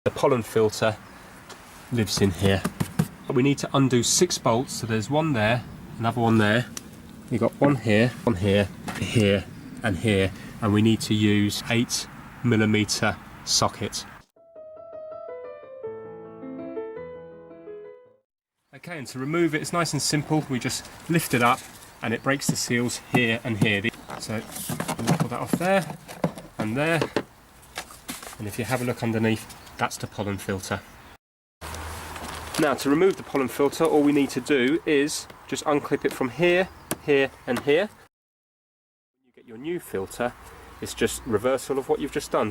The pollen filter lives in here. We need to undo 6 bolts, so there's one there, another one there. We've got one here, here, and here, and we need to use 8mm socket. Okay, and to remove it, it's nice and simple. We just lift it up and it breaks the seals here and here. So we'll pull that off there and there. And if you have a look underneath, that's the pollen filter. Now, to remove the pollen filter, all we need to do is just unclip it from here, here, and here. When you get your new filter, it's just reversal of what you've just done.